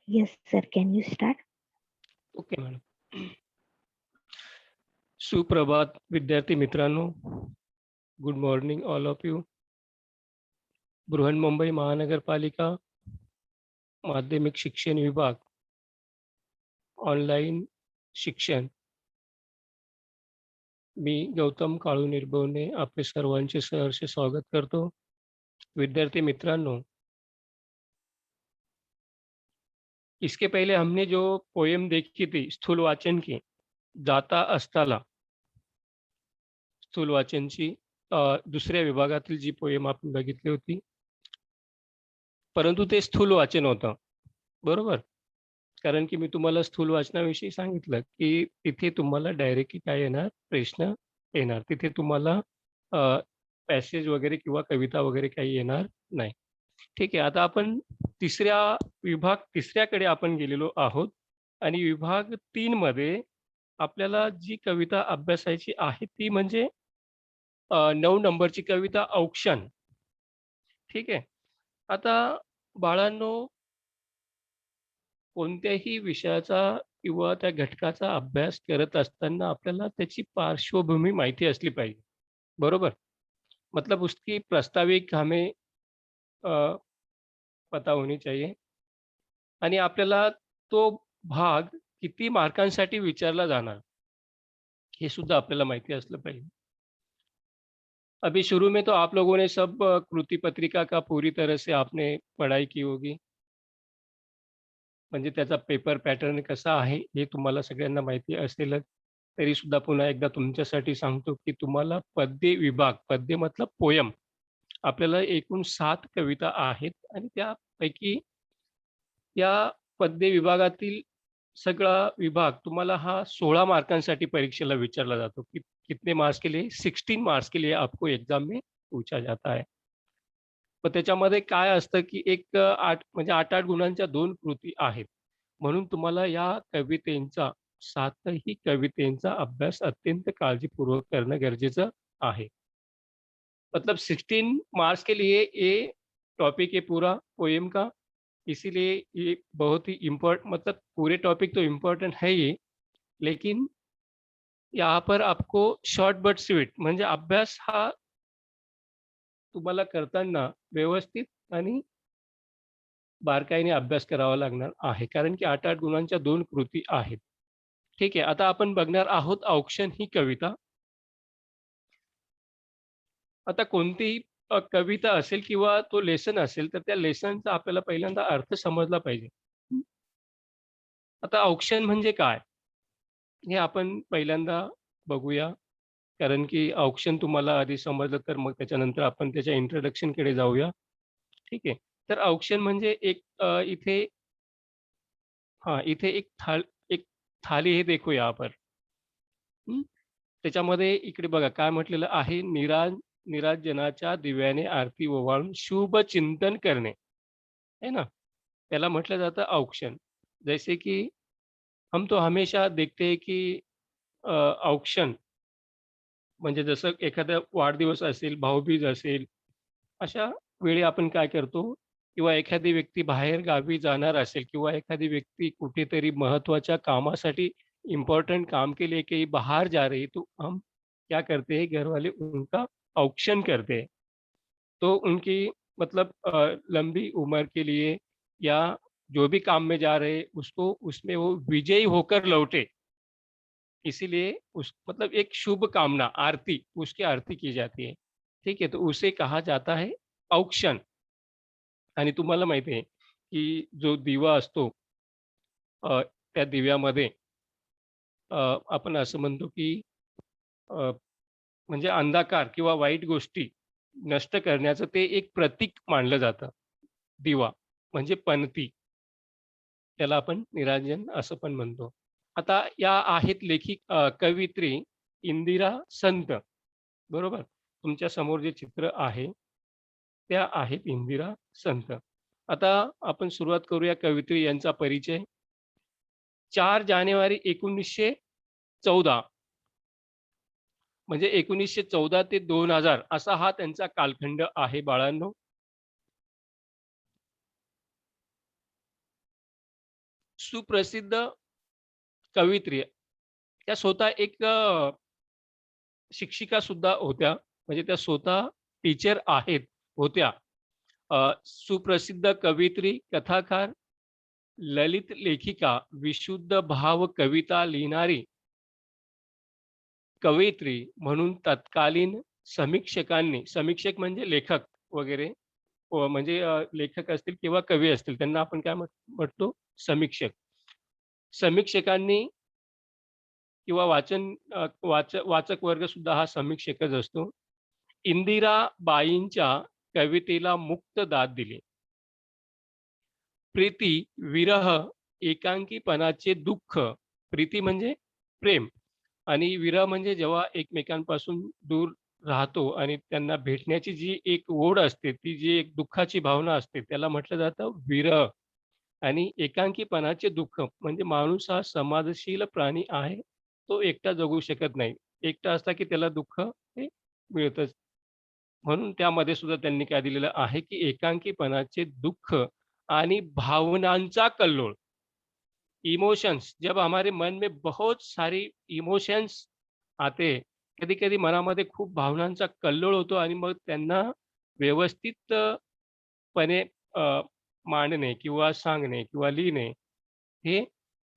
Yes, sir. Can you start? Okay madam. सुप्रभात विद्यार्थी मित्रांनो. Good morning all of you. Brihanmumbai महानगरपालिका माध्यमिक शिक्षण विभाग ऑनलाईन शिक्षण. मी गौतम काळू निर्भवने आपले सर्वांचे सहर्ष स्वागत करतो. विद्यार्थी मित्रांनो, इसके पहले हमने जो पोएम देखी थी स्थूल वाचन की, जाता असताला स्थूल वाचनची दुसऱ्या विभागातील जी पोएम आपण बघितली होती, परंतु ते स्थूल वाचन होतं, बरोबर. कारण की मी तुम्हाला स्थूल वाचनाविषयी सांगितलं की तिथे तुम्हाला डायरेक्टली काय येणार, प्रश्न येणार. तिथे तुम्हाला पॅसेज वगैरे किंवा कविता वगैरे काही येणार नाही. ठीक आहे. आता आपण तिसऱ्याकडे आपण गेलेलो आहोत आणि विभाग 3 मध्ये आपल्याला जी कविता अभ्यासायची आहे ती म्हणजे 9 नंबरची कविता औक्षण. ठीक आहे. आता बाळांनो, कोणत्याही विषयाचा किंवा त्या घटकाचा अभ्यास करत असताना आपल्याला त्याची पार्श्वभूमी माहिती असली पाहिजे, बरोबर. मतलब उसकी प्रास्ताविक हमें पता होनी चाहिए आणि आपल्याला तो भाग किती मार्कांसाठी विचारला जाणार हे सुद्धा आपल्याला माहिती असलं पाहिजे. अभी शुरू में तो आप लोगों ने सब कृति पत्रिका का पूरी तरह से आपने पढ़ाई की होगी. म्हणजे त्याचा पेपर पॅटर्न कसा आहे हे तुम्हाला सगळ्यांना माहिती असेलच. तरी सुद्धा पुन्हा एकदा तुमच्यासाठी सांगतो की तुम्हाला पद्य विभाग, पद्य मतलब पोयम, आपल्याला एकूण 7 कविता आहेत आणि त्यापैकी या पद्य विभागातील सगळा विभाग तुम्हाला हा 16 मार्कांसाठी परीक्षेला विचारला जातो. कितने मार्क्स के लिए? 16 मार्क्स के लिए आपको एग्जाम में पूछा जाता है. मग त्याच्यामध्ये काय असतं की एक 8 गुणांच्या 2 कृती आहेत. म्हणून तुम्हाला या कवितेचा 7ही कवितेचा अभ्यास अत्यंत काळजीपूर्वक करणं गरजेचं आहे. मतलब 16 मार्क्स के लिए ये टॉपिक है पूरा पोएम का, इसीलिए ये बहुत ही मतलब पूरे टॉपिक तो इम्पोर्टेंट है ही, लेकिन यहाँ पर आपको शॉर्ट बट स्वीट म्हणजे अभ्यास हा तुम्हाला करताना व्यवस्थित आणि बारकाईने अभ्यास करावा लागणार आहे. कारण की 8-8 गुणांच्या 2 कृती आहेत. ठीक आहे. आता आपण बघणार आहोत औक्षण ही कविता. आता कोणतीही कविता असेल किंवा तो लेसन असेल, तर त्या लेसनचा आपल्याला पहिल्यांदा अर्थ समजला पाहिजे. आता औक्षण म्हणजे काय? हे आपण पहिल्यांदा बघूया. कारण की औक्षण तुम्हाला आधी समजलं, तर मग त्याच्यानंतर आपण त्याच्या इंट्रोडक्शनकडे जाऊया. ठीक आहे. तर औक्षण म्हणजे इथे इथे एक थाली है देखो यहाँ पर. त्याच्यामध्ये इकडे बघा काय म्हटलेलं आहे, निराजनाच्या दिव्याने आरती ओवाळून शुभ चिंतन करणे, है ना. त्याला म्हटलं जातं औक्षण. जैसे की हम तो हमेशा देखते हैं की औक्षण म्हणजे जसं एखादा वाढदिवस असेल, भाऊबीज असेल, अशा वेळी आपण काय करतो किंवा एखादी व्यक्ती बाहेर गावी जाणार असेल किंवा एखादी व्यक्ती कुठेतरी महत्त्वाच्या कामासाठी इम्पोर्टेंट काम के लिए कहीं बाहर जा रही, तो हम क्या करते हैं, घर वाले उनका औक्षण करते हैं. तो उनकी मतलब लंबी उम्र के लिए या जो भी काम में जा रहे उसको उसमें वो विजयी होकर लौटे, इसीलिए उस मतलब एक शुभ कामना आरती, उसकी आरती की जाती है. ठीक है. तो उसे कहा जाता है औक्षण. आणि तुम्हाला माहिती आहे की जो दिवा असतो, त्या दिव्यामध्ये आपण असं म्हणतो की म्हणजे अंधकार किंवा वाईट गोष्टी नष्ट करण्याचं ते एक प्रतीक मानलं जातं. दिवा म्हणजे पणती. त्याला आपण निरांजन असं पण म्हणतो. आता या आहेत कवयित्री इंदिरा संत, बरोबर. तुमच्या समोर जे चित्र आहे त्या आहेत इंदिरा संत. आता आपण सुरुवात करूया कवयित्री यांचा परिचय. 4 जानेवारी 1914 म्हणजे 1914 ते 2000 असा हा त्यांचा कालखंड आहे बाळांनो. सुप्रसिद्ध कवयित्री, त्या स्वतः एक शिक्षिका सुद्धा होत्या. म्हणजे त्या स्वतः टीचर आहेत, होत्या. सुप्रसिद्ध कवयित्री, कथाकार, ललित लेखिका, विशुद्ध भाव कविता लिहिणारी कवयित्री म्हणून तत्कालीन समीक्षकांनी, समीक्षक म्हणजे लेखक वगैरे, म्हणजे लेखक असतील किंवा कवी असतील, त्यांना आपण काय म्हणतो? समीक्षक. समीक्षकांनी किंवा वाचक वर्ग सुद्धा हा समीक्षकच असतो. इंदिराबाईंच्या कवितेला मुक्त दाद दिली. प्रीती, विरह, एकांकीपणाचे दुःख. प्रीती म्हणजे प्रेम आणि विरह म्हणजे जेव्हा एकमेकांपासून दूर राहतो आणि त्यांना भेटण्याची जी एक ओढ असते, ती जी एक दुःखाची भावना असते, त्याला म्हटलं जातं विरह. आणि एकांकीपणाचे दुःख म्हणजे माणूस हा समाजशील प्राणी आहे. तो एकटा जगू शकत नाही. एकटा असला की त्याला दुःख हे मिळतच. म्हणून त्यामध्ये सुद्धा त्यांनी काय दिलेलं आहे, की एकांकीपणाचे दुःख आणि भावनांचा कल्लोळ. इमोशंस, जब हमारे मन में बहुत सारी इमोशंस आते, कधी-कधी मनामध्ये खूप भावनांचा कल्लोळ होतो आणि मग त्यांना व्यवस्थितपणे मांडणे किंवा सांगणे किंवा लिहिणे, हे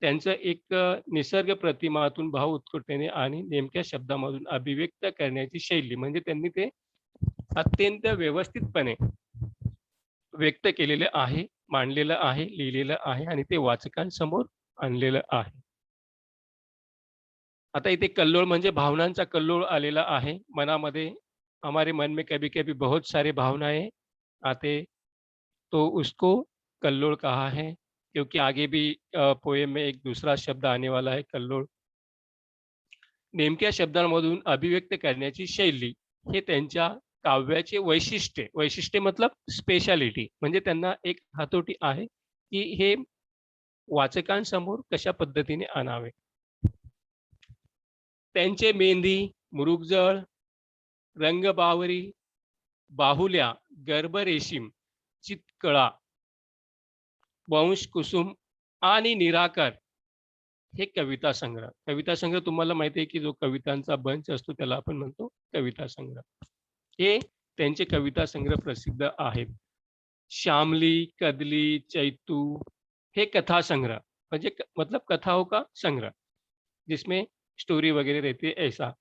त्यांचं एक निसर्ग प्रतिमातून भाव उत्कटतेने आणि नेमक्या शब्दामधून अभिव्यक्त करण्याची शैली, म्हणजे त्यांनी ते अत्यंत व्यवस्थितपणे व्यक्त केलेलं आहे, मांडलेलं आहे, लिहिलेलं आहे आणि ते वाचकांसमोर आणलेलं आहे. आता इथे कल्लोळ म्हणजे भावनांचा कल्लोळ आलेला आहे मनामध्ये. हमारे मन में कभी-कभी बहुत सारी भावनाएँ आते, तो उसको कल्लोळ कहा है, क्योंकि आगे भी पोएम में एक दूसरा शब्द आने वाला है कल्लोळ. नेमक्या शब्दांमधून अभिव्यक्त करण्याची शैली, हे त्यांच्या काव्याचे वैशिष्ट्य. वैशिष्ट्य मतलब स्पेशालिटी, म्हणजे त्यांना एक हातोटी आहे, की हे वाचकांसमोर कशा पद्धतीने आणावे. त्यांचे मेहंदी, मृगजळ, रंगबावरी, बाहुल्या, गर्भरेशीम, चितकळा, वंश कुसुम आणि निराकार, हे कविता संग्रह. कविता संग्रह तुम्हाला माहिती आहे, की जो कवितांचा बंच असतो त्याला आपण म्हणतो कविता संग्रह. हे त्यांचे कविता संग्रह प्रसिद्ध आहेत. श्यामली, कदली, चैतू, हे कथा संग्रह, म्हणजे मतलब कथाओं का संग्रह, जिसमें स्टोरी वगैरे रहती है ऐसा.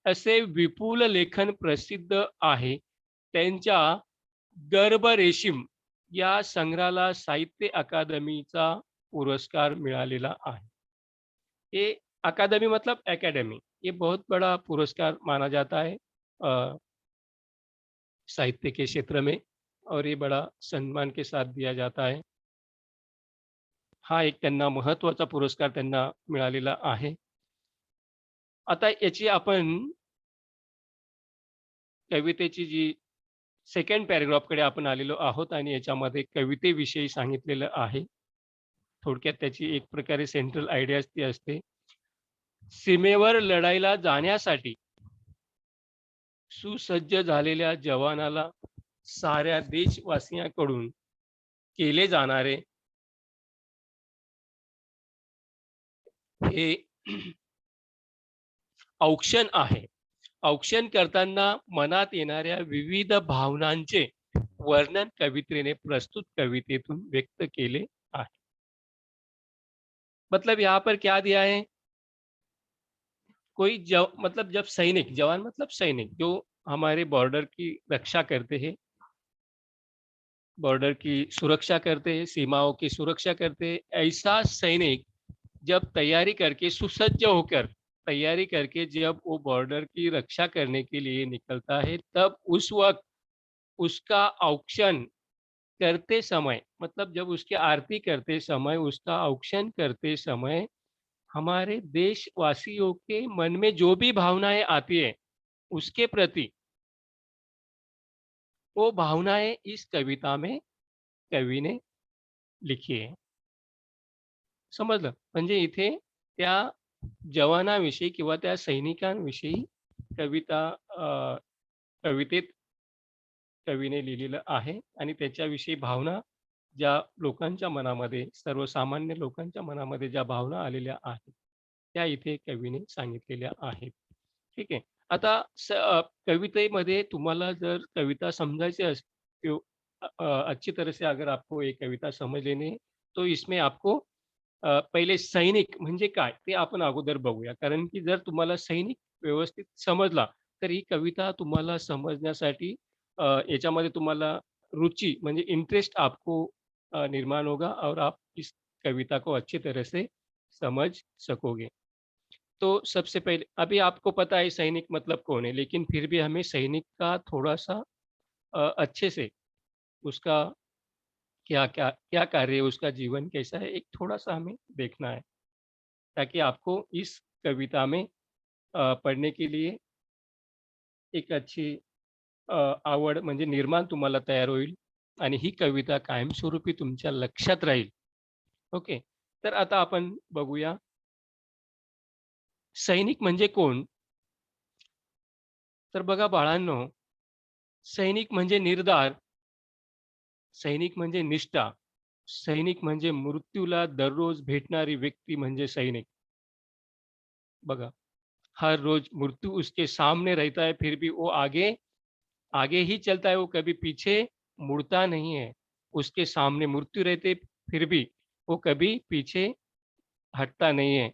असे विपुल लेखन प्रसिद्ध आहे. त्यांच्या गर्भरेशीम या संग्रहाला साहित्य अकादमीचा पुरस्कार मिळालेला आहे. ये अकादमी मतलब एकेडमी, ये बहुत बड़ा पुरस्कार माना जाता है साहित्य के क्षेत्र में, और ये बड़ा सम्मान के साथ दिया जाता है. हा एक त्यांना महत्त्वाचा पुरस्कार त्यांना मिळालेला आहे. आता याची आपण कवितेची जी सेकंड पॅराग्राफकडे आपण आलेलो आहोत आणि याच्यामध्ये कवितेविषयी सांगितलेलं आहे. थोडक्यात त्याची एक प्रकारे सेंट्रल आयडियाच ती असते. सीमेवर लढाईला जाण्यासाठी सुसज्ज झालेल्या जवानाला साऱ्या देशवासियांकडून केले जाणारे हे औक्षण आहे. औक्षण करताना मनात येणाऱ्या विविध भावनांचे वर्णन कवितेने प्रस्तुत कवितेतून व्यक्त केले आहे. मतलब यहाँ पर क्या दिया है, कोई मतलब जब सैनिक, जवान मतलब सैनिक, जो हमारे बॉर्डर की रक्षा करते हैं, बॉर्डर की सुरक्षा करते हैं, सीमाओं की सुरक्षा करते हैं, ऐसा सैनिक जब तैयारी करके सुसज्ज होकर तैयारी करके जब वो बॉर्डर की रक्षा करने के लिए निकलता है, तब उस वक्त उसका औक्षण करते समय, मतलब जब उसकी आरती करते समय, उसका औक्षण करते समय हमारे देशवासियों के मन में जो भी भावनाएं आती है, उसके प्रति वो भावनाएं इस कविता में कवि ने लिखी है. समजलं? म्हणजे इथे त्या जवानाविषयी किंवा त्या सैनिकांविषयी कविता कवितेत कवीने लिहिलेलं आहे आणि त्याच्याविषयी भावना ज्या लोकांच्या मनामध्ये, सर्वसामान्य लोकांच्या मनामध्ये ज्या भावना आलेल्या आहेत, त्या इथे कवीने सांगितलेल्या आहेत. ठीक है? आता कवितेमध्ये तुम्हाला जर कविता समझाइए तो अच्छी तरह से अगर आपको ये कविता समझ लेनी है, तो इसमें आपको पहिले सैनिक म्हणजे काय ते आपण अगोदर बघूया. कारण की जर तुम्हाला सैनिक व्यवस्थित समजला, तर ही कविता तुम्हाला समजण्यासाठी याच्यामध्ये तुम्हाला रुचि म्हणजे इंटरेस्ट आपको निर्माण होगा और आप इस कविता को अच्छी तरह से समझ सकोगे। तो सबसे पहले अभी आपको पता है सैनिक मतलब कौन है, लेकिन फिर भी हमें सैनिक का थोड़ा-सा अच्छे से उसका क्या-क्या क्या कार्य है, उसका जीवन कैसा है, एक थोड़ा-सा हमें देखना है, ताकि आपको इस कविता में पढ़ने के लिए एक अच्छी आवड म्हणजे निर्माण तुम्हाला तयार होईल आणि ही कविता कायमस्वरूपी तुमच्या लक्षात राहील. ओके. तर आता आपण बघूया, सैनिक म्हणजे कोण? तर बघा बाळांनो, सैनिक म्हणजे निर्धार, सैनिक म्हणजे निष्ठा, सैनिक म्हणजे मृत्यूला दररोज भेटणारी व्यक्ती म्हणजे सैनिक. बघा, हर रोज मृत्यू उसके सामने रहता है, फिर भी वो आगे आगे ही चलता है, वो कभी पीछे मुड़ता नहीं है. उसके सामने मृत्यू रहते फिर भी वो कभी पीछे हटता नाही आहे.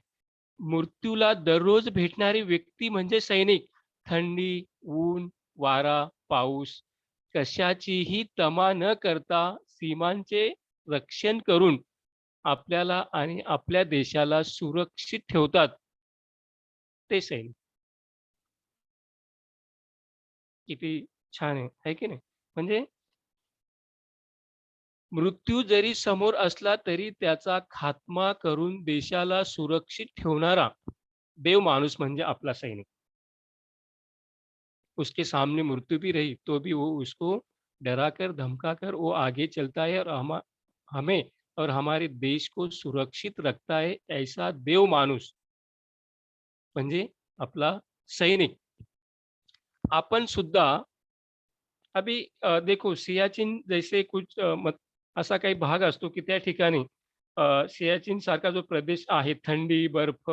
मृत्यूला दररोज भेटणारी व्यक्ती म्हणजे सैनिक. थंडी, ऊन, वारा, पाऊस कशाचीही तमा न करता सीमांचे रक्षण करून आपल्याला आणि आपल्या देशाला सुरक्षित ठेवतात, ते सैनिक. किती छान आहे की नाही? म्हणजे मृत्यू जरी समोर असला तरी त्याचा खात्मा करून देशाला सुरक्षित ठेवणारा देव माणूस म्हणजे आपला सैनिक. उसके सामने मृत्यू भी रही तो भी वो उसको डराकर, धमकाकर वो आगे चलता है और हमें और हमारे देश को सुरक्षित रखता है. ऐसा देव माणूस म्हणजे आपला सैनिक. आपण सुद्धा अभी देखो सियाचिन जैसे कुछ असा काही भाग असतो की त्या ठिकाणी सियाचिन सारखा जो प्रदेश आहे, थंडी, बर्फ,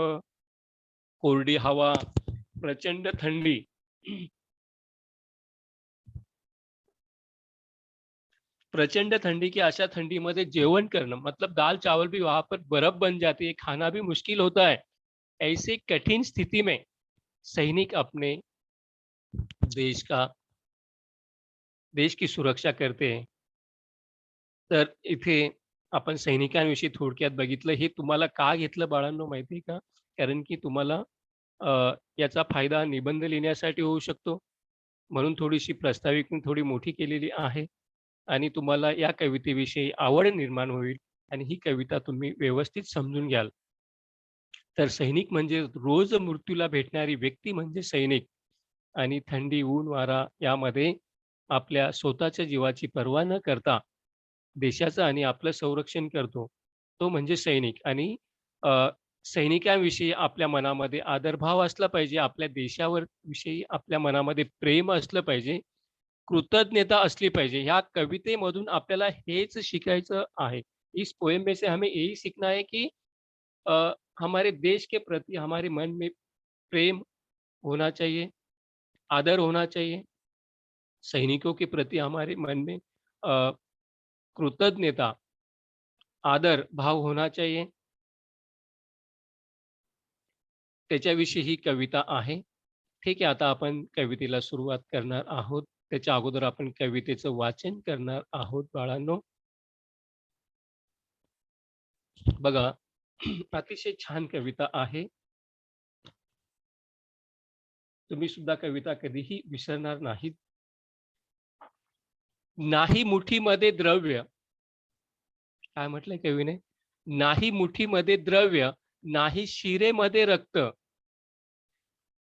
कोरडी हवा, प्रचंड थंडी. प्रचंड ठंडी की अशा ठंडीमध्ये जेवण करणं मतलब दाल-चावल भी वहाँ पर बर्फ बन जाती है, खाना भी मुश्किल होता है. ऐसे कठिन स्थिति में सैनिक अपने देश का देश की सुरक्षा करते हैं. तर इथे आपण सैनिकांविषयी थोडक्यात बघितलं. हे तुम्हाला का घेतलं बाळांनो माहिती आहे का? कारण की तुम्हाला याचा फायदा निबंध लिहिण्यासाठी होऊ शकतो. म्हणून थोडीशी प्रास्ताविक मी थोडी मोठी केलेली आहे आणि तुम्हाला या कवितेविषयी आवड निर्माण होईल आणि ही कविता तुम्ही व्यवस्थित समजून घ्याल. तर सैनिक म्हणजे रोज मृत्यूला भेटणारी व्यक्ती म्हणजे सैनिक आणि थंडी, ऊन, वारा यामध्ये आपल्या स्वतःच्या जीवाची पर्वा न करता देशाचं आणि आपलं संरक्षण करतो, तो म्हणजे सैनिक आणि अ, सैनिकांविषयी आपल्या मनामध्ये आदरभाव असला पाहिजे. आपल्या देशावर विषयी आपल्या मनामध्ये प्रेम असलं पाहिजे. कृतज्ञता असली पाहिजे. ह्या कवितेमधून आपल्याला हेच शिकायचं आहे. इस पोएम में से हमें यही सीखना है कि हमारे देश के प्रति हमारे मन में प्रेम होना चाहिए, आदर होना चाहिए. सैनिकों के प्रति हमारे मन में कृतज्ञता, आदर भाव होना चाहिए. त्याच्याविषयी ही कविता आहे. ठीक आहे, आता आपण कवितेला सुरुवात करणार आहोत. त्याच्या अगोदर आपण कवितेचं वाचन करणार आहोत बाळांनो. बघा, अतिशय छान कविता आहे. तुम्ही सुद्धा कविता कधीही विसरणार नाहीत. नाही मुठीमध्ये द्रव्य, काय म्हटलंय कवीने? नाही मुठीमध्ये द्रव्य, नाही शिरेमध्ये रक्त.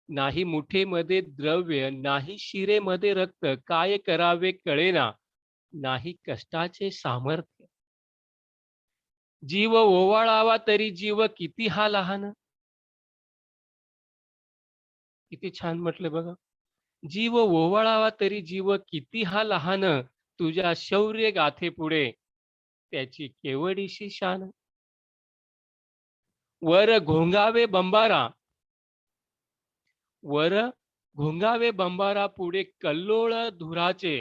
नाही मुठीमध्ये द्रव्य, नाही शिरेमध्ये रक्त. काय करावे कळेना, नाही कष्टाचे सामर्थ्य. जीव ओवाळावा तरी जीव किती हा लहान. किती छान म्हटलं बघा. जीव ओवाळावा तरी जीव किती हा लहान. तुझ्या शौर्य गाथेपुढे त्याची केवढीशी शान. वर घोंगावे बंबारा, वर घोंगावे बंबारा, पुढे कल्लोळ धुराचे,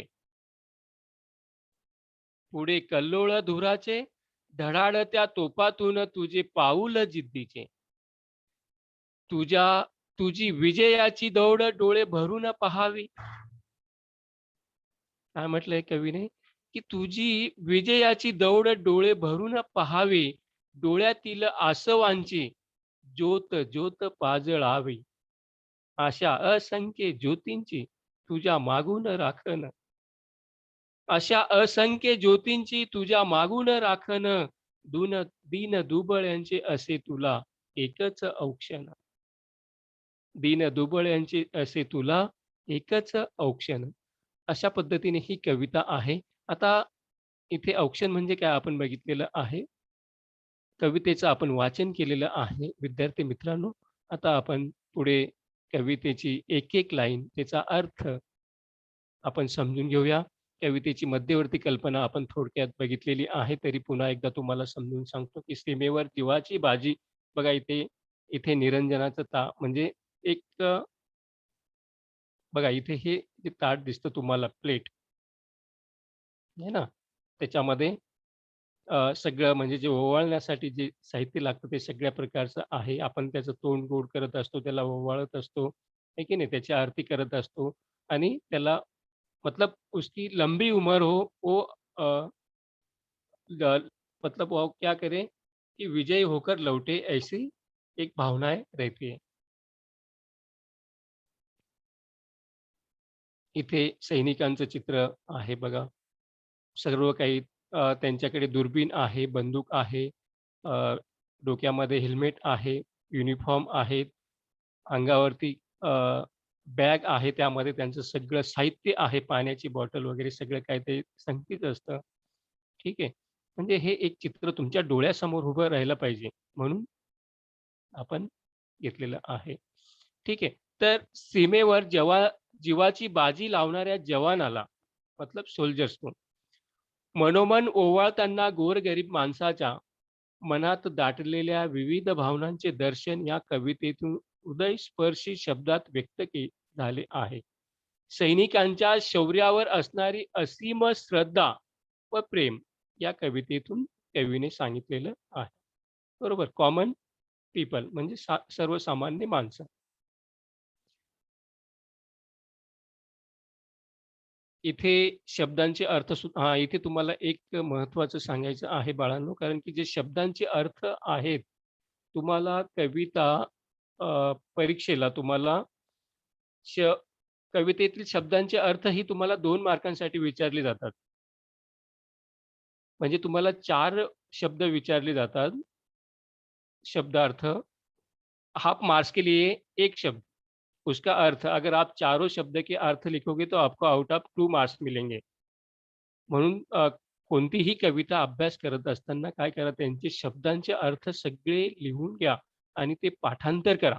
पुढे कल्लोळ धुराचे, धडाडत्या तोफातून तुझे पाऊल जिद्दीचे. तुझ्या तुझी विजयाची दौड डोळे भरून पहावी. काय म्हटलंय कवीने? की तुझी विजयाची दौड डोळे भरून पहावी, डोळ्यातील आसवांची ज्योत ज्योत पाजळावी. अशा असंख्य ज्योतींची तुझ्या मागून राखण, अशा असंख्य ज्योतींची तुझ्या मागून राखण, दुन दीन दुबळ्यांचे असे तुला एकच औक्षण. दीन दुबळ्यांचे असे तुला एकच औक्षण. अशा पद्धतीने ही कविता आहे. आता इथे औक्षण म्हणजे काय आपण बघितलेलं आहे. कवितेचं आपण वाचन केलेलं आहे विद्यार्थी मित्रांनो. आता आपण पुढे कवितेची एक-एक लाईन त्याचा अर्थ आपण समजून घेऊया. कवितेची मध्यवर्ती कल्पना आपण थोडक्यात बघितलेली आहे. तरी पुन्हा एकदा तुम्हाला समजून सांगतो, की सीमेवर जीवाची बाजी. बघा इथे इथे निरंजनाचं म्हणजे एक बघा इथे हे जे ताट दिसतं तुम्हाला प्लेट आहे ना, त्याच्यामध्ये सगळं म्हणजे जे ओवाळण्यासाठी जे साहित्य लागतं ते सगळ्या प्रकारचं आहे. आपण त्याचं तोंड गोड करत असतो, त्याला ओवाळत असतो, आहे की नाही? त्याची आरती करत असतो आणि त्याला मतलब उसकी लंबी उम्र हो, वो ल मतलब वो क्या करे कि विजयी होकर लौटे, ऐसी एक भावनाएँ रहती है. इथे सैनिकांचं चित्र आहे बघा. सर्व काही त्यांच्याकडे दुर्बीण आहे, बंदूक आहे, अ, डोक्यामध्ये हेल्मेट आहे, युनिफॉर्म आहेत, अंगावरती बॅग आहे, त्यामध्ये त्यांचं सगळं साहित्य आहे, पाण्याची बॉटल वगैरे सगळं काही ते संगतीच असतं. ठीक आहे. म्हणजे हे एक चित्र तुमच्या डोळ्यासमोर उभं राहायला पाहिजे, म्हणून आपण घेतलेलं आहे. ठीक आहे. तर सीमेवर जीवाची बाजी लावणाऱ्या जवानाला मतलब सोल्जर्सको मनोमन ओवाळताना गोरगरीब माणसाच्या मनात दाटलेल्या विविध भावनांचे दर्शन या कवितेतून हृदयस्पर्शी शब्दात व्यक्त झाले आहे. सैनिकांच्या शौर्यावर असणारी असीम श्रद्धा व प्रेम या कवितेतून कवीने सांगितलेलं आहे. बरोबर. कॉमन पीपल म्हणजे सर्वसामान्य माणसं. इथे शब्दांचे अर्थ हां, इथे तुम्हाला एक महत्त्वाचं सांगायचं आहे बाळांनो, कारण की जे शब्दांचे अर्थ आहेत, तुम्हाला कविता परीक्षेला तुम्हाला श कवितेतील शब्दांचे अर्थ ही तुम्हाला 2 मार्कांसाठी विचारले जातात. म्हणजे तुम्हाला 4 शब्द विचारले जातात. शब्दार्थ, हाफ मार्क्स के लिए 1 शब्द, उसका अर्थ अगर आप चारों शब्द के अर्थ लिखोगे तो आपको आउट ऑफ 2 मार्क्स मिलेंगे. म्हणून कोणतीही कविता अभ्यास करत असताना काय करा, त्यांचे शब्दांचे अर्थ सगळे लिहून घ्या आणि ते पाठांतर करा.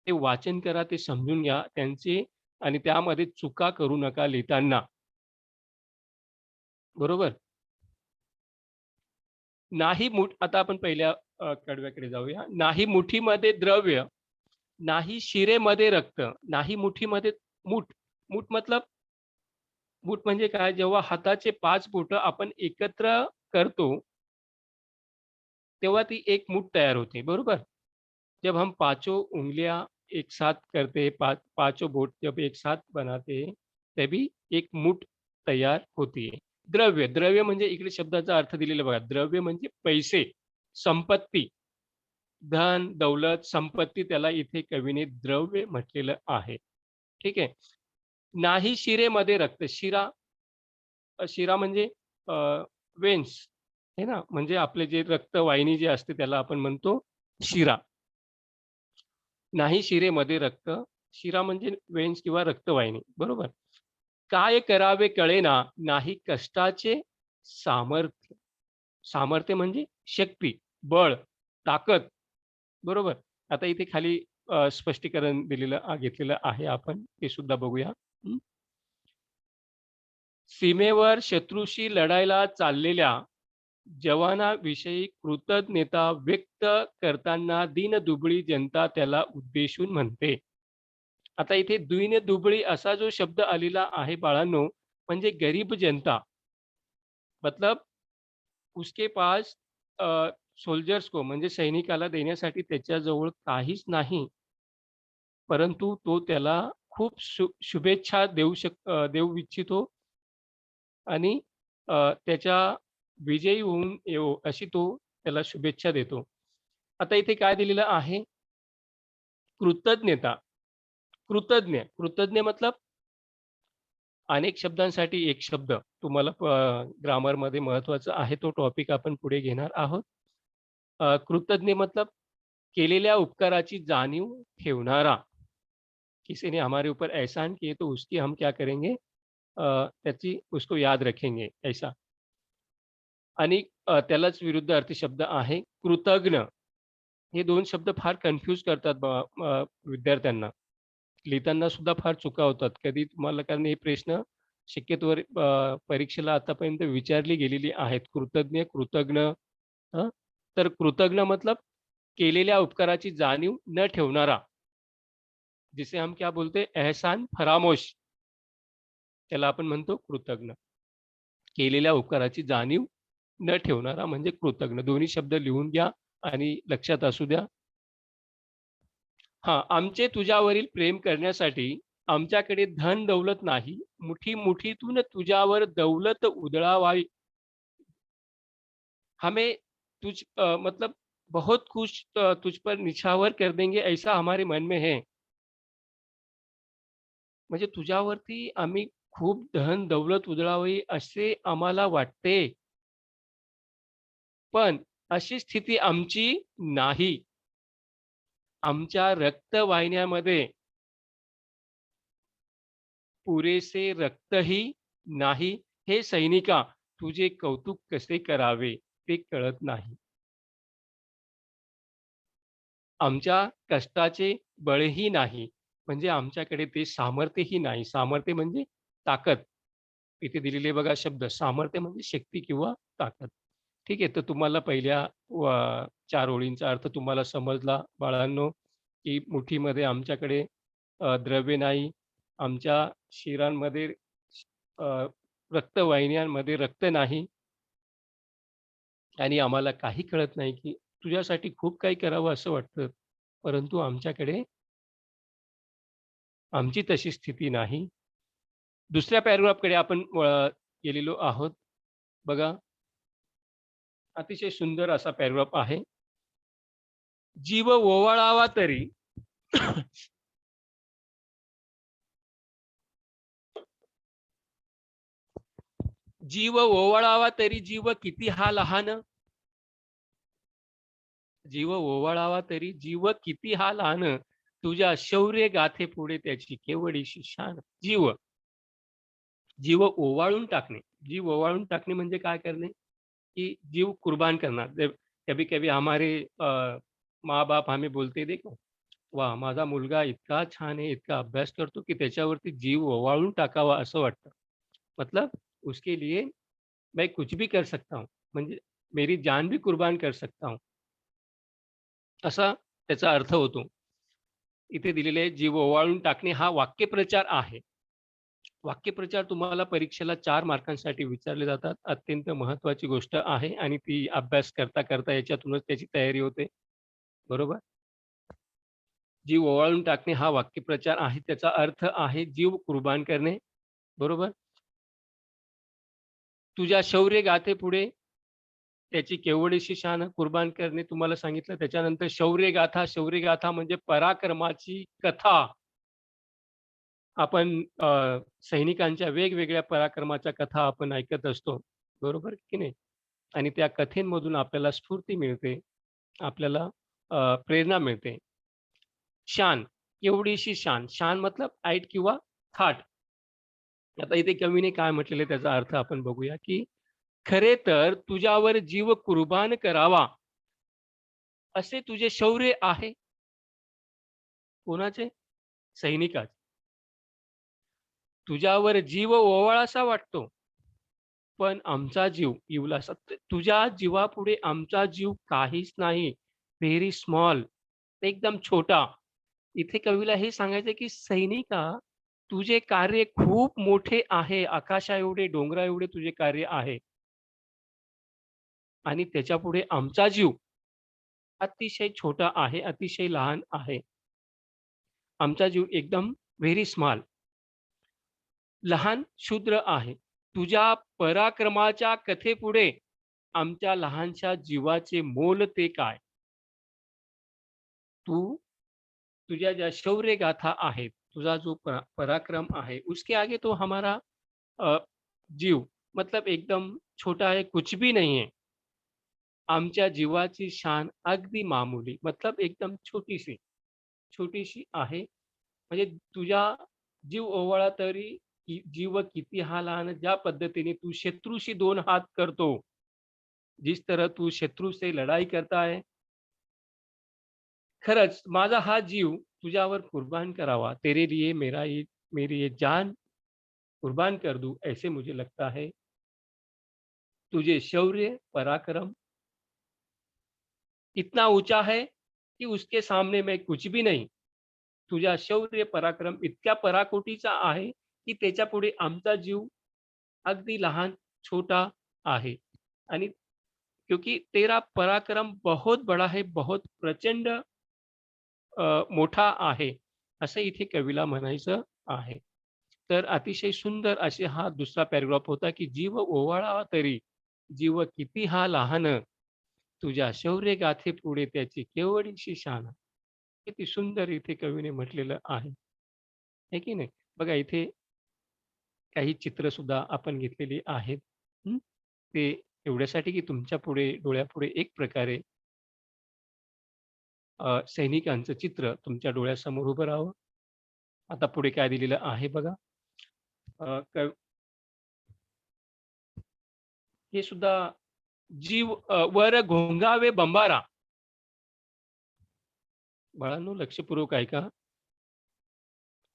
ते वाचन करा, ते समजून घ्या त्यांचे आणि त्यामध्ये चुका करू नका लिहिताना. बरोबर? नाही आता आपण पहिल्या कडव्याकडे जाऊया. नाही मुठीमध्ये द्रव्य, नाही शिरेमध्ये रक्त, नाही मुठीमध्ये मूठ. मूठ मतलब मूठ म्हणजे काय? जेव्हा हाताचे 5 बोटं आपण एकत्र करतो, तेव्हा ती एक मूठ तयार होते, बरोबर? जब हम पाँचों उँगलियाँ एक साथ करते, पाँचों बोट जब एक साथ बनाते, तभी एक मूठ तयार होती है. द्रव्य, द्रव्य म्हणजे इकडे शब्दाचा अर्थ दिलेला बघा. द्रव्य म्हणजे पैसे, संपत्ती, धन, दौलत, संपत्ती त्याला इथे कवीने द्रव्य म्हटलेलं आहे. ठीक आहे. नाही शिरेमध्ये रक्त. शिरा म्हणजे वेन्स आहे ना, म्हणजे आपले जे रक्तवाहिनी जी असते त्याला आपण म्हणतो शिरा. नाही शिरेमध्ये रक्त, शिरा म्हणजे वेन्स किंवा रक्तवाहिनी, बरोबर. काय करावे कळेना, नाही कष्टाचे सामर्थ्य. सामर्थ्य म्हणजे शक्ती, बळ, ताकद, बरोबर. आता इथे खाली स्पष्टीकरण दिलेलं घेतलेलं आहे आपण, ते सुद्धा बघूया. सीमेवर शत्रूशी लढायला चाललेल्या जवानाविषयी कृतज्ञता व्यक्त करताना दीनदुबळी जनता त्याला उद्देशून म्हणते. आता इथे दीनदुबळी असा जो शब्द आलेला आहे बाळांनो, म्हणजे गरीब जनता. मतलब उसके पास सोल्जर्स को म्हणजे सैनिकाला देण्यासाठी त्याच्याजवळ काहीच नाही. परंतु तो त्याला खूप शुभेच्छा देऊ इच्छितो आणि त्याच्या विजयी होऊन येवो अशी तो त्याला शुभेच्छा देतो. आता इथे काय दिलेलं आहे? कृतज्ञता. कृतज्ञ मतलब अनेक शब्दांसाठी एक शब्द तुम्हाला ग्रामरमध्ये महत्त्वाचा आहे तो टॉपिक आपण पुढे घेणार आहोत. कृतज्ञ मतलब केलेल्या उपकाराची जाणीव ठेवणारा. किसी ने हमारे ऊपर एहसान किए तो उसकी हम क्या करेंगे त्याची उसको याद रखेंगे ऐसा. आणि त्यालाच विरुद्ध अर्थी शब्द आहे कृतज्ञ. हे 2 शब्द फार कन्फ्यूज करतात विद्यार्थ्यांना. लिहिताना सुद्धा फार चुका होतात. कधी तुम्हाला कारण हे प्रश्न शक्यतोवर परीक्षेला आतापर्यंत विचारली गेलेली आहेत. कृतज्ञ, कृतज्ञ हं. तर कृतज्ञ मतलब केलेल्या उपकाराची जाणीव न ठेवणारा. जिसे हम क्या बोलते हैं एहसान फरामोश. त्याला आपण म्हणतो कृतज्ञ. केलेल्या उपकाराची जाणीव न ठेवणारा म्हणजे कृतज्ञ. दोन्ही शब्द लिहून घ्या आणि लक्षात असू द्या. हां, आमचे तुझ्यावरील प्रेम करण्यासाठी आमच्याकडे धन दौलत नाही. मुठी-मुठीतून तुझ्यावर दौलत उधळावावी. हमें मतलब बहुत कुछ तुझ पर निछावर कर देंगे ऐसा हमारे मन में है. म्हणजे तुझ्यावरती आम्ही खूप धन दौलत उधळावी असे आम्हाला वाटते. पण अशी स्थिती आमची नाही. आमच्या रक्तवाहिन्यामध्ये पुरेसे रक्तही नाही. हे सैनिका, तुझे कौतुक कसे करावे ते कळत नाही. आमच्या कष्टाचे बळही नाही. म्हणजे आमच्याकडे ते सामर्थ्यही नाही. सामर्थ्य म्हणजे ताकद. इथे दिलेले बघा शब्द सामर्थ्य म्हणजे शक्ती किंवा ताकद. ठीक आहे. तर तुम्हाला पहिल्या 4 ओळींचा अर्थ तुम्हाला समजला बाळांनो, की मुठीमध्ये आमच्याकडे द्रव्य नाही. आमच्या शिरांमध्ये अ, रक्तवाहिन्यांमध्ये रक्त नाही आणि आम्हाला काही कळत नाही, की तुझ्यासाठी खूप काही करावं असं वाटतं. परंतु आमच्याकडे आमची तशी स्थिती नाही. दुसऱ्या पॅराग्राफकडे आपण गेलेलो आहोत. बघा, अतिशय सुंदर असा पॅराग्राफ आहे. जीव ओवाळावा तरी जीव ओवाळावा तरी जीव किती हा लहान. जीव ओवाळावा तरी जीव किती हा लहान. तुझ्या शौर्य गाथेपुढे त्याची केवढीशी शान. जीव, जीव ओवाळून टाकणे. जीव ओवाळून टाकणे म्हणजे काय करणे? कि जीव कुर्बान करना। जब कभी-कभी हमारे माँ-बाप हमें बोलते देखो, वाह! माझा मुलगा इतका छान आहे, इतका अभ्यास करतो, की त्याच्यावरती जीव ओवाळून टाकावा असं वाटतं. मतलब उसके लिए मैं कुछ भी कर सकता हूँ. म्हणजे मेरी जान भी कुर्बान कर सकता हूँ. असा त्याचा अर्थ होतो. इथे दिलेले जीव ओवाळून टाकणे हा वाक्यप्रचार आहे. वाक्यप्रचार तुम्हाला परीक्षेला 4 मार्कांसाठी विचारले जातात. अत्यंत महत्त्वाची गोष्ट आहे आणि ती अभ्यास करता याच्यातूनच त्याची तयारी होते. बरोबर? जीव ओवाळून टाकणे हा वाक्यप्रचार आहे. त्याचा अर्थ आहे जीव कुर्बान करणे. बरोबर? तुझ्या शौर्य गाथेपुढे त्याची केवढीशी शान कुर्बान करणे तुम्हाला सांगितलं. त्याच्यानंतर शौर्यगाथा म्हणजे पराक्रमाची कथा. आपण सैनिकांच्या वेगवेगळ्या पराक्रमाच्या कथा आपण ऐकत असतो. बरोबर की नाही? आणि त्या कथेमधून आपल्याला स्फूर्ती मिळते. आपल्याला प्रेरणा मिळते. शान, एवढीशी शान. शान मतलब ऐट किंवा थाट. आता इथे कवीने काय म्हटलेलं आहे त्याचा अर्थ आपण बघूया, की खरे तर तुझ्यावर जीव कुर्बान करावा, असे तुझे शौर्य आहे. कोणाचे? सैनिकाचे. तुझ्यावर जीव ओवाळासा वाटतो. पण आमचा जीव इवला तुझ्या जीवापुढे आमचा जीव काहीच नाही. व्हेरी स्मॉल, एकदम छोटा. इथे कवीला हे सांगायचं की सैनिका, तुझे कार्य खूप मोठे आहे. आकाशा एवढे, डोंगरा एवढे तुझे कार्य आहे. आणि त्याच्यापुढे आमचा जीव अतिशय छोटा आहे, अतिशय लहान आहे. आमचा जीव एकदम व्हेरी स्मॉल, लहान क्षुद्र आहे. तुझ्या पराक्रमाच्या कथेपुढे आमच्या लहानशा जीवाचे मोल ते काय? तू तुझ्या ज्या शौर्य गाथा आहेत, तुझा जो पराक्रम आहे, उसके आगे तो हमारा अ, जीव मतलब एकदम छोटा है, कुछ भी नहीं है. आमच्या जीवाची शान अगदी मामूली मतलब एकदम छोटीशी, छोटीशी आहे. म्हणजे तुझा जीव ओवाळा तरी जीव किती हा लहान, ज्या पद्धतीने तू शत्रूशी 2 हात करतो, जिस तरह तू शत्रु से लढाई करता है, खरंच माझा हा जीव तुझ्यावर कुर्बान करावा, तेरे लिए मेरी ये जान कुर्बान कर दूं, ऐसे मुझे लगता है. तुझे शौर्य, पराक्रम इतना ऊंचा है की उसके सामने मैं कुछ भी नहीं. तुझा शौर्य, पराक्रम इतक्या पराकोटीचा आहे, की त्याच्यापुढे आमचा जीव अगदी लहान, छोटा आहे. आणि क्योंकि तेरा पराक्रम बहुत बड़ा है, बहुत प्रचंड मोठा आहे, असं इथे कवीला म्हणायचं आहे. तर अतिशय सुंदर असे हा दुसरा पॅराग्राफ होता, की जीव ओवाळावा तरी, जीव किती हा लहान, तुझ्या शौर्य गाथेपुढे त्याची केवढीशी शान. किती सुंदर इथे कवीने म्हटलेलं आहे. आहे की नाही? बघा इथे काही चित्र सुद्धा आपण घेतलेली आहेत. हं. ते एवढ्यासाठी की तुमच्या पुढे डोळ्यापुढे एक प्रकारे सैनिकांचं चित्र तुमच्या डोळ्यासमोर उभं राहावं. आता पुढे काय दिलेलं आहे बघा. अ, क हे सुद्धा जीव वर घोंगावे बंबारा. बाळांनो लक्षपूर्वक ऐका.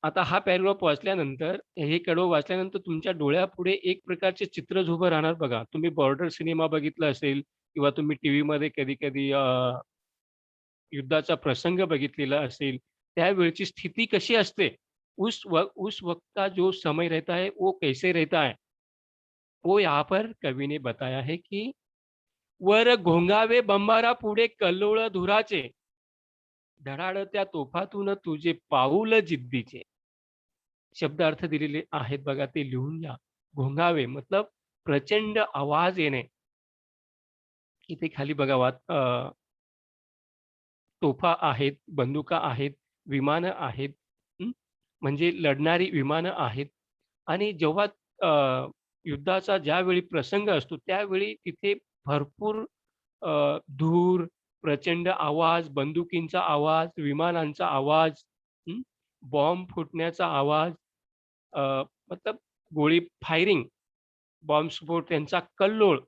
आता हा पॅराग्राफ वाचल्यानंतर, हे कडवं वाचल्यानंतर तुमच्या डोळ्यापुढे एक प्रकारचे चित्रच उभं राहणार बघा. तुम्ही बॉर्डर सिनेमा बघितला असेल किंवा तुम्ही टीव्हीमध्ये कधी-कधी युद्धाचा प्रसंग बघितलेला असेल, त्यावेळची स्थिती कशी असते? उस वक़्त का जो समय रहता है, वो कैसे रहता है? वो यहाँ पर कवि ने बताया है कि वर घोंगावे बंबारा पुढे कल्लोळ धुराचे, धडाडत्या तोफातून तुझे पाऊल जिद्दीचे. शब्दार्थ दिलेले आहेत बघा, ते लिहून घ्या. घोंगावे मतलब प्रचंड आवाज येणे. इथे खाली बघा तोफा आहेत, बंदुका आहेत, विमानं आहेत. हं. म्हणजे लढणारी विमानं आहेत आणि जेव्हा युद्धाचा ज्यावेळी प्रसंग असतो, त्यावेळी तिथे भरपूर धूर, प्रचंड आवाज, बंदुकींचा आवाज, विमानांचा आवाज, हं, बॉम्ब फुटण्याचा आवाज, अ, मतलब गोळी फायरिंग, बॉम्बस्फोट त्यांचा कल्लोळ,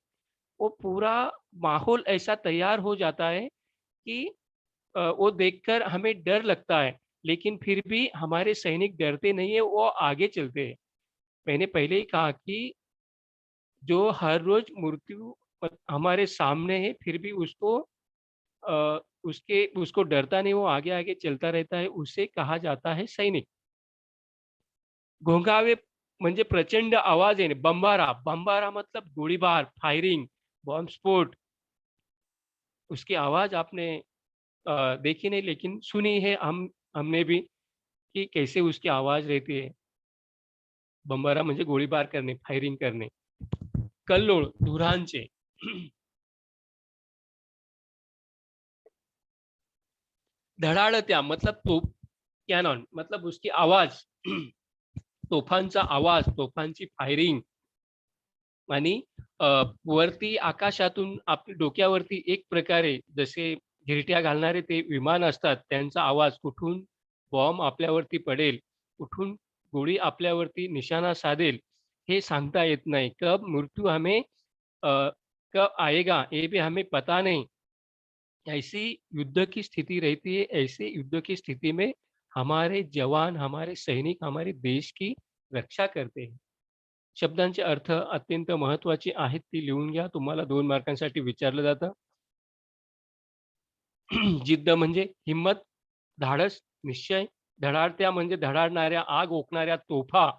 वो पूरा माहौल ऐसा तैयार हो जाता है कि वो देखकर हमें डर लगता है, लेकिन फिर भी हमारे सैनिक डरते नहीं है, वो आगे चलते हैं. मैंने पहले ही कहा कि जो हर रोज मृत्यु हमारे सामने है, फिर भी उसको डरता नहीं, वो आगे-आगे चलता रहता है, उसे कहा जाता है सैनिक. घोंघावे म्हणजे प्रचंड आवाज येणे. बंबारा, बंबारा मतलब गोळीबार, फायरिंग, बॉम्ब स्फोट. उसकी आवाज़ आपने देखी नहीं लेकिन सुनी है हमने भी कि कैसे उसकी आवाज़ रहती है. बंबारा म्हणजे गोळीबार करणे, फायरिंग करणे. कल्लोळ, धुरांचे. धडाडत्या मतलब तोफ, कॅनॉन मतलब उसकी आवाज़. तोफांचा आवाज, तोफांची फायरिंग आणि वरती आकाशातून आपल्या डोक्यावरती एक प्रकारे जसे घिरट्या घालणारे ते विमान असतात, त्यांचा आवाज, कुठून बॉम्ब आपल्यावरती पडेल, कुठून गोळी आपल्यावरती निशाणा साधेल, हे सांगता येत नाही. कब मृत्यू हमें कब आएगा, ये भी हमें पता नहीं. ऐसी युद्ध की स्थिति रहती है, ऐसे युद्ध की स्थिति में हमारे जवान, हमारे सैनिक, हमारे देश की रक्षा करते हैं. शब्दांचे अर्थ अत्यंत महत्त्वाचे आहेत, ती लिहून घ्या. तुम्हाला 2 मार्कांसाठी विचारलं जातं. जिद्द म्हणजे हिंमत, धाडस, निश्चय. धडाडत्या म्हणजे धडाडणाऱ्या, आग ओकणाऱ्या तोफा.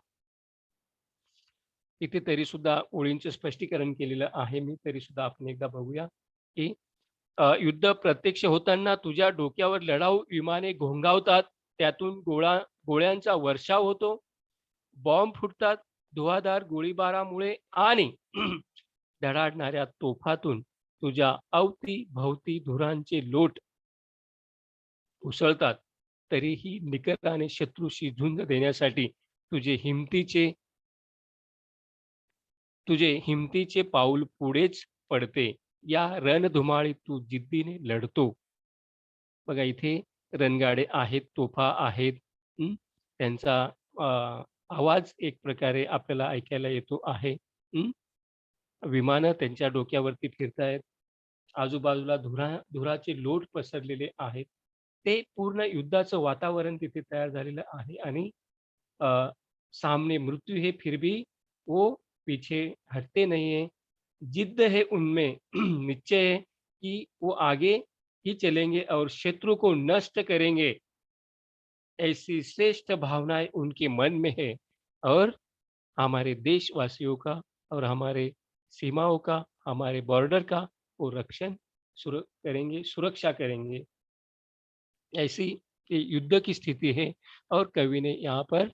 इथे तरीसुद्धा ओळींचे स्पष्टीकरण केलेलं आहे मी. तरीसुद्धा आपण एकदा बघूया, की युद्ध प्रत्यक्ष होताना तुझ्या डोक्यावर लढाऊ विमाने घोंघावतात. त्यातून गोळ्यांचा वर्षाव होतो. बॉम्ब फुटतात. धुवाधार गोळीबारामुळे आणि धडाडणाऱ्या तोफातून तुझ्या अवती-भवती धुरांचे लोट उसळतात. तरीही निकराने शत्रूशी झुंज देण्यासाठी तुझे हिमतीचे पाऊल पुढेच पडते. या रणधुमाळीत तू जिद्दीने लढतो. बघा इथे रणगाडे आहेत, तोफा आहेत. त्यांचा अ, आवाज एक प्रकारे आपल्याला ऐकायला येतो आहे. विमानं त्यांच्या डोक्यावरती फिरतायत. आजूबाजूला धुराचे लोट पसरलेले आहेत. ते पूर्ण युद्धाचं वातावरण तिथे तयार झालेलं आहे आणि अ, सामने मृत्यू है फिर भी वो पीछे हटते नहीं है. जिद्द है उनमें निश्चय है कि वो आगे ही चलेंगे और शत्रु को नष्ट करेंगे. ऐसी श्रेष्ठ भावनाएँ उनके मन में है और हमारे देशवासियों का और हमारे सीमाओं का, हमारे बॉर्डर का वो रक्षण करेंगे, सुरक्षा करेंगे। ऐसी ये युद्ध की स्थिति है और कवि ने यहाँ पर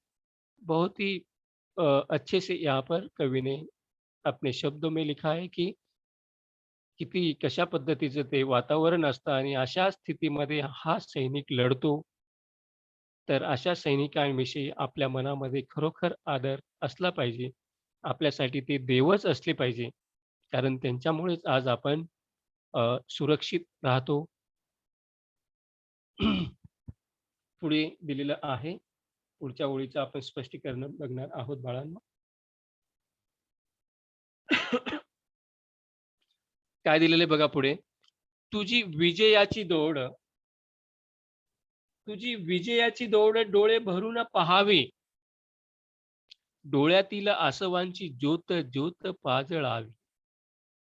बहुत ही अच्छे से यहाँ पर कवि ने अपने शब्दों में लिखा है की किती कशा पद्धतीचं ते वातावरण असतं आणि अशा स्थितीमध्ये हा सैनिक लढतो. तर अशा सैनिकांविषयी आपल्या मनामध्ये खरोखर आदर असला पाहिजे. आपल्यासाठी ते देवच असले पाहिजे. कारण त्यांच्यामुळेच आज आपण सुरक्षित राहतो. पुढे दिलेलं आहे. पुढच्या ओळीचं आपण स्पष्टीकरण बघणार आहोत बाळांनो. काय दिलेलं बघा पुढे. तुझी विजयाची दौड डोळे भरून पाहावे. डोळ्यातील आसवांची ज्योत ज्योत पाजळावी.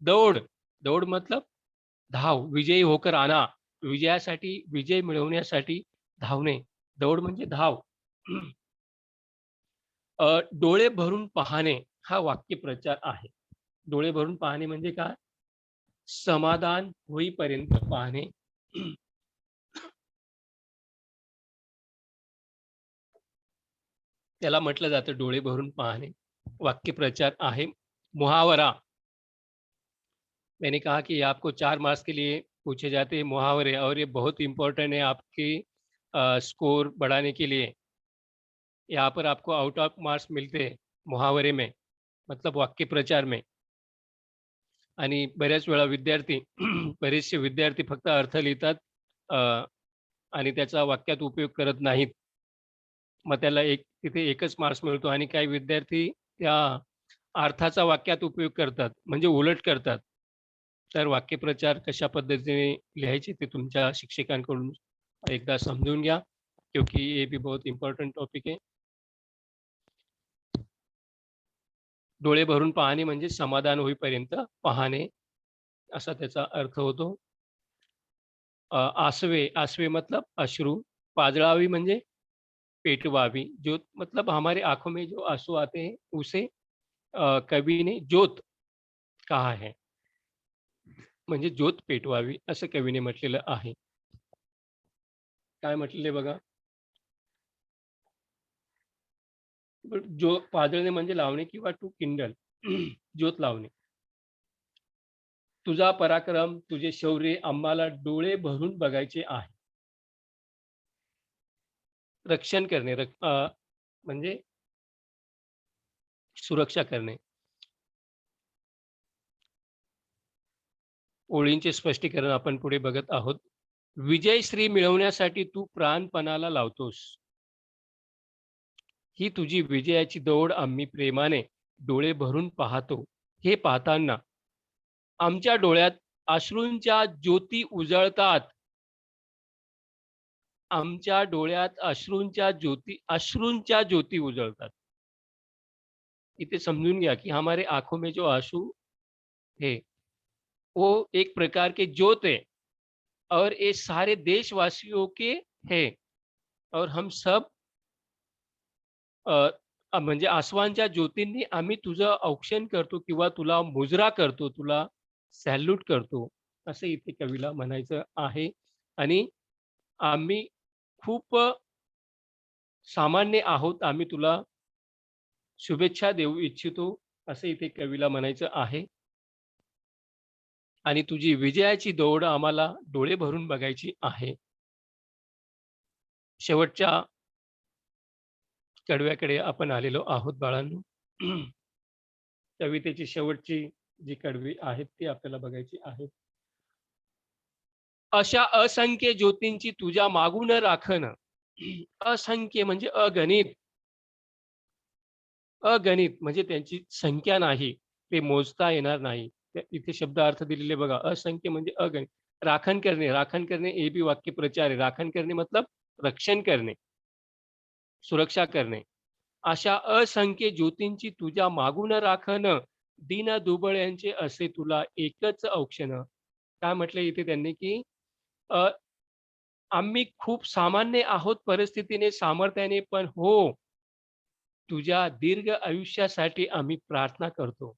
दौड, दौड मतलब धाव, विजयी होकर आना. विजयासाठी, विजय मिळवण्यासाठी धावणे. दौड म्हणजे धाव. डोळे भरून पाहणे हा वाक्यप्रचार आहे. डोळे भरून पाहणे म्हणजे काय? समाधान होईपर्यंत पाहणे. त्याला म्हटलं जातं डोळे भरून पाहणे. वाक्यप्रचार आहे. मुहावरा. मैंने कहा कि आपको 4 मार्क्स के लिए पूछे जाते हैं मुहावरे और ये बहुत इम्पोर्टेंट है आपकी स्कोर बढ़ाने के लिए। यहाँ पर आपको आउट ऑफ मार्क्स मिलते हैं मुहावरे में, मतलब वाक्यप्रचार में. आणि बऱ्याच वेळा विद्यार्थी बरेचसे विद्यार्थी फक्त अर्थ लिहितात आणि त्याचा वाक्यात उपयोग करत नाहीत. मग त्याला तिथे एकच मार्क्स मिळतो आणि काही विद्यार्थी त्या अर्थाचा वाक्यात उपयोग करतात, म्हणजे उलट करतात. तर वाक्यप्रचार कशा पद्धतीने लिहायचे ते तुमच्या शिक्षकांकडून एकदा समजून घ्या, क्योंकि ये भी बहुत इम्पोर्टंट टॉपिक है. डोळे भरून पाहणे म्हणजे समाधान होईपर्यंत पाहणे असा त्याचा अर्थ होतो. आसवे, आसवे मतलब अश्रू. पाजळावी म्हणजे पेटवावी. ज्योत मतलब हमारे आँखों में जो आँसू आते हैं उसे कवि ने ज्योत कहा है. म्हणजे ज्योत पेटवावी असं कवीने म्हटलेलं आहे. काय म्हटलेलं आहे बघा. जो पाजळणे म्हणजे लावणे किंवा टू किंडल ज्योत लावणे. तुझा पराक्रम, तुझे शौर्य आम्हाला डोळे भरून बघायचे आहे. रक्षण करणे म्हणजे सुरक्षा करणे. ओळींचे स्पष्टीकरण आपण पुढे बघत आहोत. विजयश्री मिळवण्यासाठी तू प्राणपणाला लावतोस. ही तुझी विजयाची दौड आम्ही प्रेमाने डोळे भरून पाहतो. हे पाहताना आमच्या डोळ्यात अश्रूंच्या ज्योती उजळतात. आमच्या डोळ्यात अश्रूंच्या ज्योती उजळतात. इथे समझून घ्या की हमारे आँखों में जो आँसू है, वो एक प्रकार के जोत है और ये सारे देशवासियों के है और हम सब अ, म्हणजे आसवांच्या ज्योतींनी आम्ही तुझं औक्षण करतो किंवा तुला मुजरा करतो, तुला सॅल्यूट करतो, असं इथे कवीला म्हणायचं आहे. आणि आम्ही खूप सामान्य आहोत. आम्ही तुला शुभेच्छा देऊ इच्छितो, असं इथे कवीला म्हणायचं आहे. आणि तुझी विजयाची दौड आम्हाला डोळे भरून बघायची आहे. शेवटच्या कडव्याकडे आपण आलेलो आहोत बाळांनो. कवितेची शेवटची जी कडवी आहेत ती आपल्याला बघायची आहेत. अशा असंख्य ज्योतींची तुझ्या मागून राखण. असंख्य म्हणजे अगणित. अगणित म्हणजे त्यांची संख्या नाही. ते मोजता येणार नाही. इथे शब्द अर्थ दिलेले बघा. असंख्य म्हणजे अगणित. राखण करणे, राखण करणे हे बी वाक्यप्रचार आहे. राखण करणे मतलब रक्षण करणे, सुरक्षा करणे. अशा असंख्य ज्योतींची तुझ्या मागून राखण, दीन दुबळ्यांचे असे तुला एकच औक्षण. काय म्हटलं इथे त्यांनी, की अ, आम्ही खूप सामान्य आहोत परिस्थितीने, सामर्थ्याने, पण हो, तुझ्या दीर्घ आयुष्यासाठी आम्ही प्रार्थना करतो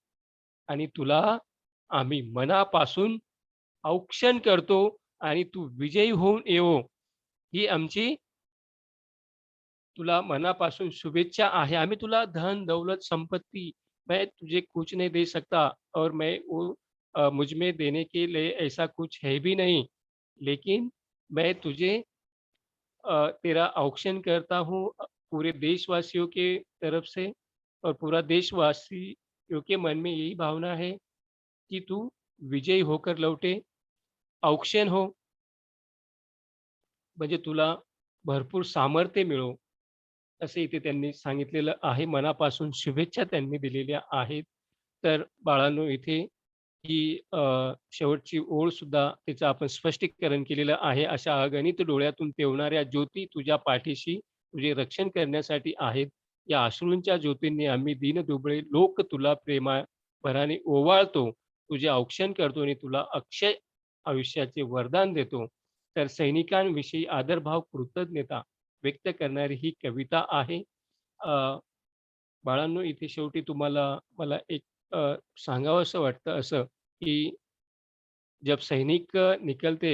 आणि तुला आम्ही मनापासून औक्षण करतो आणि तू विजयी होऊन येवो, ही आमची तुला मनापासून शुभेच्छा आहे. आम्ही तुला धन, दौलत, संपत्ति मैं तुझे कुछ नहीं दे सकता और मैं वो मुझ में देने के लिए ऐसा कुछ है भी नहीं। लेकिन मैं तुझे तेरा औक्षण करता हूँ पूरे देशवासियों के तरफ से और पूरा देशवासियों के मन में यही भावना है कि तू विजयी होकर लौटे, औक्षण हो, म्हणजे तुला भरपूर सामर्थ्य मिळो. असं इथे त्यांनी सांगितलेलं आहे. मनापासून शुभेच्छा त्यांनी दिलेल्या आहेत. तर बाळांनो इथे ही शेवटची ओळ सुद्धा तिचं आपण स्पष्टीकरण केलेलं आहे. अशा अगणित डोळ्यातून तेवणाऱ्या ज्योती तुझ्या पाठीशी तुझे रक्षण करण्यासाठी आहेत. या अश्रूंच्या ज्योतींनी आम्ही दीनदुबळे लोक तुला प्रेमाभराने ओवाळतो. तुझे औक्षण करतो आणि तुला अक्षय आयुष्याचे वरदान देतो. तर सैनिकांविषयी आदरभाव, कृतज्ञता व्यक्त करणारी ही कविता आहे. अ, बाळांनो इथे शेवटी तुम्हाला मला एक सांगावसं वाटतं असं, की जब सैनिक निकलते,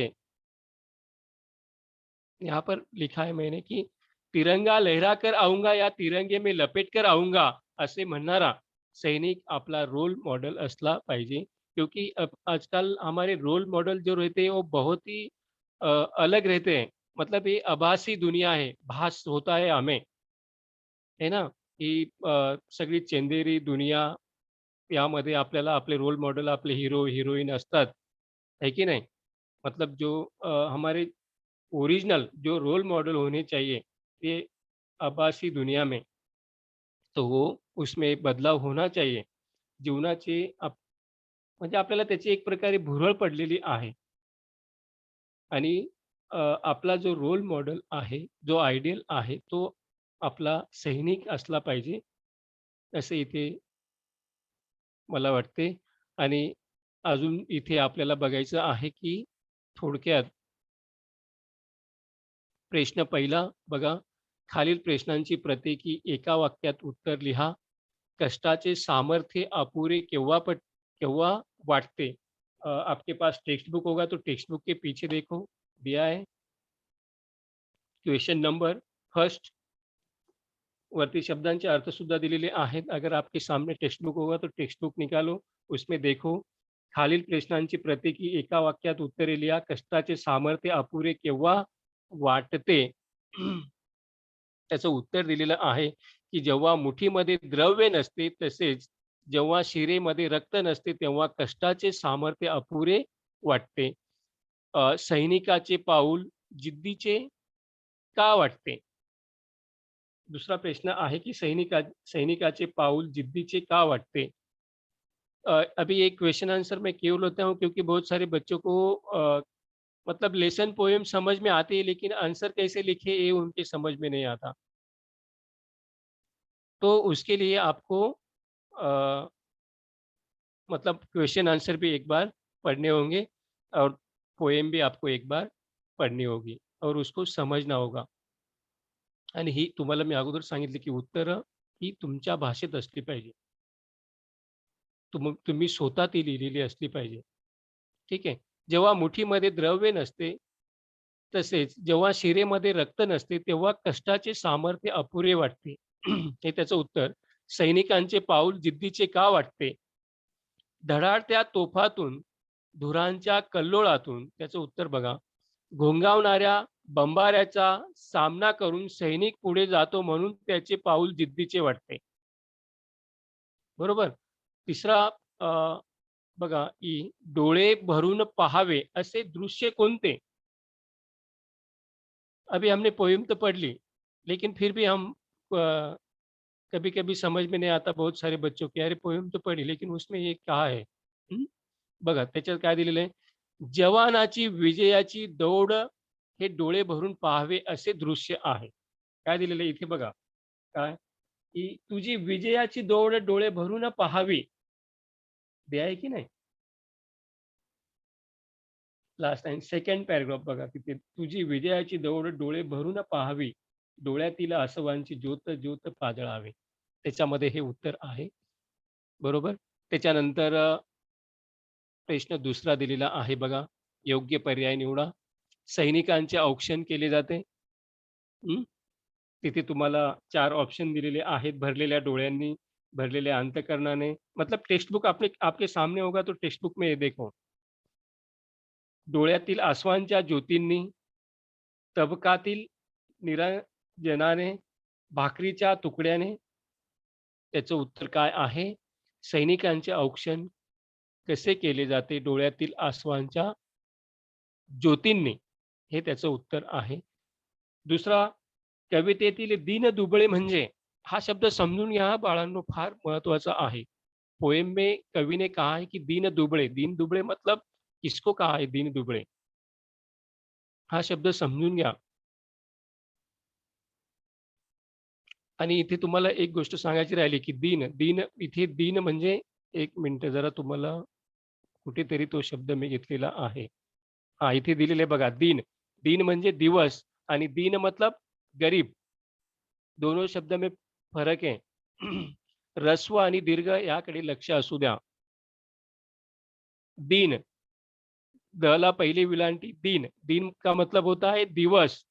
यहाँ पर लिखा है मैंने की तिरंगा लहराकर आऊंगा या तिरंगे में लपेटकर आऊंगा, असे म्हणणारा सैनिक आपला रोल मॉडल असला पाहिजे. क्योंकि अब आजकल हमारे रोल मॉडल जो रहते हैं वो बहुत ही अ, अलग रहते हैं. मतलब ये आभासी दुनिया है, भास होता है हमें, है ना? की सगळी चंदेरी दुनिया यामध्ये आपल्याला आपले रोल मॉडल, आपले हीरो, हिरोईन असतात, है की नहीं? मतलब जो हमारे ओरिजिनल जो रोल मॉडल होने चाहिए, ये आभासी दुनिया में, तो वो उसमें बदलाव होना चाहिए. जीवनाची म्हणजे आपल्याला त्याची एक प्रकारे भुरळ पडलेली आहे आणि आपला जो रोल मॉडेल आहे, जो आयडियल आहे, तो आपला सैनिक असला पाहिजे, असं इथे मला वाटते. आणि अजून इथे आपल्याला बघायचं आहे, की थोडक्यात प्रश्न पहिला बघा, खालील प्रश्नांची प्रत्येकी एका वाक्यात उत्तर लिहा. कष्टाचे सामर्थ्य अपुरे केव्हा वाटते? आपके पास टेक्स्ट बुक होगा तो टेक्स्ट बुक के पीछे देखो, दिया है. क्वेश्चन नंबर फर्स्ट, वरती शब्दांचे अर्थ सुद्धा दिलेले आहेत. अगर आपके सामने टेक्स्ट बुक होगा तो टेक्स्ट बुक निकालो, उसमें देखो. खालील प्रश्नांची प्रत्येकी एका वाक्यात उत्तरे लिहा. कष्टाचे सामर्थ्य अपुरे केव्हा वाटते? त्याचं उत्तर दिलेलं आहे, की जेव्हा मुठीमध्ये द्रव्य नसते, तसेच जेव्हा शिरेमध्ये रक्त नसते, तेव्हा कष्टाचे सामर्थ्य अपुरे वाटते. सैनिकाचे पाऊल जिद्दीचे का वाटते? दुसरा प्रश्न आहे, की सैनिकाचे पाऊल जिद्दीचे का वाटते? अभी एक क्वेश्चन आंसर मैं क्यों लेता हूँ, क्योंकि बहुत सारे बच्चों को मतलब लेसन पोएम समझ में आती है, लेकिन आंसर कैसे लिखे ये उनके समझ में नहीं आता. तो उसके लिए आपको मतलब क्वेश्चन आंसर भी एक बार पढ़ने होंगे और पोएम भी आपको एक बार पढ़नी होगी और उसको समझना होगा. आणि ही तुम्हाला मी अगोदर सांगितलं, की उत्तरं ही तुमच्या भाषेत असली पाहिजे. तुम्ही स्वतः ती लिहिलेली असली पाहिजे. ठीक आहे. जेव्हा मुठीमध्ये द्रव्य नसते, तसेच जेव्हा शिरेमध्ये रक्त नसते, तेव्हा कष्टाचे सामर्थ्य अपुरे वाटते. हे त्याचं उत्तर. सैनिकांचे पाऊल जिद्दीचे का वाटते? धडाडत्या तोफातून, धुरांच्या कल्लोळातून त्याचं उत्तर बघा. घोंघावणाऱ्या बंबाऱ्याचा सामना करून सैनिक पुढे जातो म्हणून त्याचे पाऊल जिद्दीचे वाटते. बरोबर. तिसरा अ, बघा डोळे भरून पहावे असे दृश्य कोणते? अभी हमने पोएम तो पढ़ ली, लेकिन फिर भी हम कभी-कभी समझ में नहीं आता बहुत सारे बच्चों की, अरे पोएम तो पढ़ी लेकिन उसमें ये कहा है? हं? बघा त्याच्यात काय दिलेलं आहे? जवानाची विजयाची दौड हे डोळे भरून पाहावे असे दृश्य आहे. काय दिलेलं आहे इथे बघा. काय? की तुझी विजयाची दौड डोळे भरून पाहावी. ते आहे की नाही? लास्ट लाईन सेकंड पॅराग्राफ बघा तिथे. तुझी विजयाची दौड डोळे भरून पाहावी. डोळ्यातील आसवांची ज्योत ज्योत पाजळावे. त्याच्यामध्ये हे उत्तर आहे. बरोबर. त्याच्यानंतर प्रश्न दुसरा दिलेला आहे बघा. योग्य पर्याय निवडा. सैनिकांचे औक्षण केले जाते. हं. तिथे तुम्हाला 4 ऑप्शन दिलेले आहेत. भरलेल्या डोळ्यांनी, भरलेल्या अंतःकरणाने. मतलब टेक्स्ट बुक आपने आपके सामने होगा तो टेक्स्ट बुक में ये देखो. डोळ्यातील आसवांच्या ज्योतींनी, तबकातील निरांजनाने, भाकरीच्या तुकड्याने. त्याचं उत्तर काय आहे? सैनिकांचे औक्षण कसे केले जाते डोळ्यातील आसवांच्या ज्योतींनी. हे त्याचं उत्तर आहे. दुसरा कवितेतील दीनदुबळे म्हणजे हा शब्द समजून घ्या हां बाळांनो, फार महत्त्वाचा आहे. पोएम में कवि ने कहा है कि दीन दुबळे. दीन दुबळे मतलब किसको कहा है दीन दुबळे? हा शब्द समजून घ्या. आणि इथे तुम्हाला एक गोष्ट सांगायची राहिली, की दीन, दीन इथे दीन म्हणजे एक मिनिटं जरा तुम्हाला कुठेतरी तो शब्द मी घेतलेला आहे. हां, इथे दिलेलं आहे बघा दीन. दीन म्हणजे दिवस आणि दीन मतलब गरीब. दोनों शब्द में फरक है. ऱ्हस्व आणि दीर्घ याकडे लक्ष असू द्या. दीन, द ला पहिली विलांटी दीन. दीन का मतलब होता है दिवस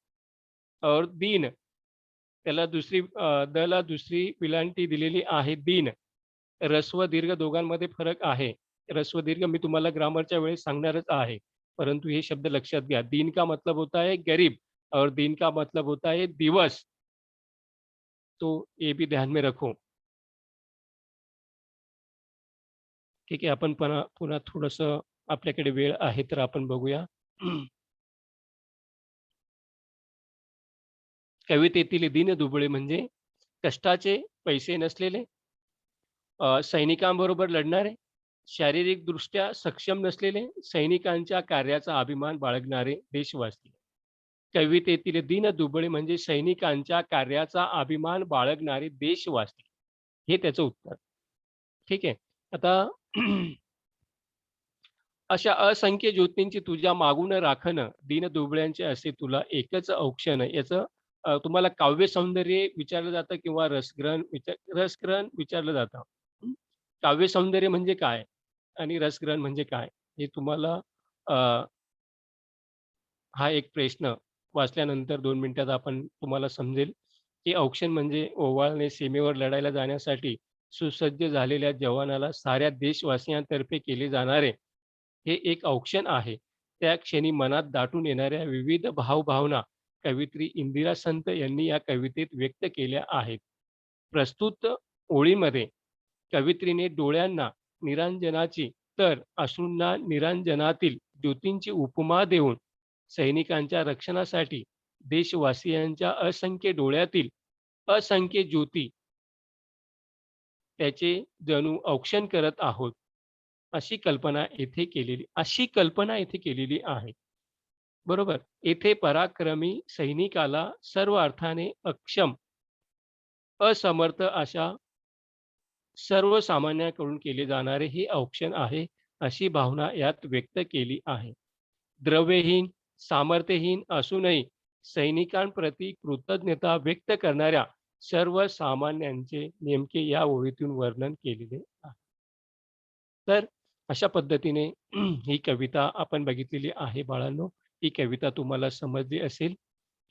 और दीन त्याला द ला दुसरी विलांटी दिलेली आहे दीन. ऱ्हस्व दीर्घ दोघांमध्ये फरक आहे. ऱ्हस्व दीर्घ मी तुम्हाला ग्रामरच्या वेळेस सांगणारच आहे. परंतु हे शब्द लक्षात घ्या. दीन का मतलब होता है गरीब और दिन का मतलब होता है दिवस. तो ये भी ध्यान में रखो. ठीक आहे. आपण पुन्हा थोडंसं आपल्याकडे वेळ आहे तर आपण बघूया. कवितेतील दीनदुबळे म्हणजे कष्टाचे पैसे नसलेले, सैनिकांबरोबर लढणारे, शारीरिकदृष्ट्या सक्षम नसलेले, सैनिकांच्या कार्याचा अभिमान बाळगणारे देशवासी. कवितेतील दीनदुबळे म्हणजे सैनिकांच्या कार्याचा अभिमान बाळगणारे देशवासी. हे त्याचं उत्तर. ठीक आहे. आता अशा असंख्य ज्योतींची तुझ्या मागून राखणं, दीनदुबळ्यांचे असे तुला एकच औक्षण. याचं तुम्हाला काव्य सौंदर्य विचारलं जातं किंवा रसग्रहण विचारलं जातं. हं. काव्य सौंदर्य म्हणजे काय? आणि रसग्रहण म्हणजे काय? हे तुम्हाला अ, हा एक प्रश्न वाचल्यानंतर 2 मिनिटात तुम्हाला समजेल, की औक्षण म्हणजे ओवाळणे, सीमेवर लढायला जाण्यासाठी सुसज्ज झालेल्या जवानाला साऱ्या देशवासियांतर्फे केले जाणारे हे एक औक्षण आहे. त्या क्षणी मनात दाटून येणाऱ्या विविध भावभावना कवयित्री इंदिरा संत यांनी या कवितेत व्यक्त केल्या आहेत. प्रस्तुत ओळीमध्ये कवयित्रीने डोळ्यांना निरांजनाची तर अश्रूंना निरांजनातील ज्योतींची उपमा देऊन सैनिकांच्या रक्षणासाठी देशवासियांच्या असंख्य डोळ्यातील असंख्य ज्योती त्याचे जणू औक्षण करत आहोत. अशी कल्पना येथे केलेली आहे. बरोबर. येथे पराक्रमी सैनिकाला सर्व अर्थाने अक्षम, असमर्थ अशा सर्वसामान्यांकडून केले जाणारे हे औक्षण आहे, अशी भावना यात व्यक्त केली आहे. द्रव्यहीन, सामर्थ्यहीन असूनही सैनिकांप्रती कृतज्ञता व्यक्त करणाऱ्या सर्वसामान्यांचे नेमके या ओळीतून वर्णन केलेले आहे. तर अशा पद्धतीने ही कविता आपण बघितलेली आहे बाळांनो. ही कविता तुम्हाला समजली असेल,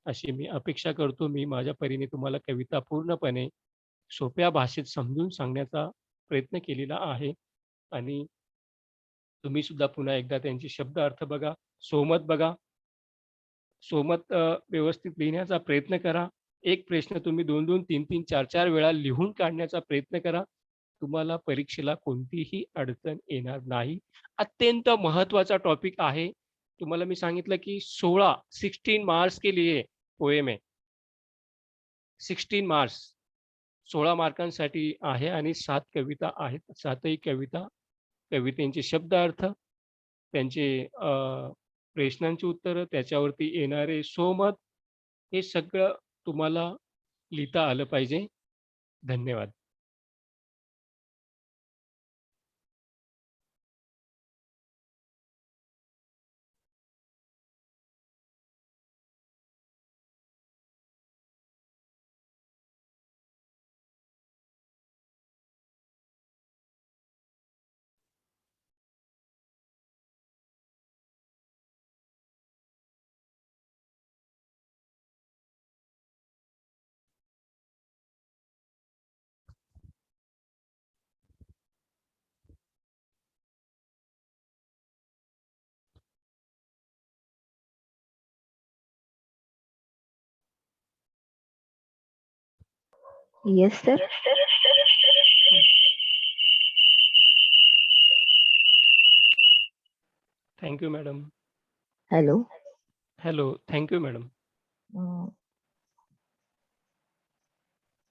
अशी मी अपेक्षा करतो. मी माझ्या परीने तुम्हाला कविता पूर्णपणे सोप्या भाषेत समजून सांगण्याचा प्रयत्न केलेला आहे आणि तुम्ही सुद्धा पुन्हा एकदा त्यांचे शब्द अर्थ बघा, सोमत बघा. सोमत व्यवस्थित लिहिण्याचा प्रयत्न करा. एक प्रश्न तुम्ही 2-2, 3-3, 4-4 वेळा लिहून काढण्याचा प्रयत्न करा. तुम्हाला परीक्षेला कोणतीही अडचण येणार नाही. अत्यंत महत्त्वाचा टॉपिक आहे. तुम्हाला मी सांगितलं की 16 मार्क्स के लिए पोएम है. 16 मार्क्स 16 मार्कांसाठी आहे आणि 7 कविता आहेत. 7ही कविता, कवितेचे शब्दार्थ, त्यांचे प्रश्नांची उत्तरं, त्याच्यावरती येणारे सहमत, हे सगळं तुम्हाला लिहिता आलं पाहिजे. धन्यवाद. Yes, sir. Thank you madam. Hello. Hello. Thank you madam.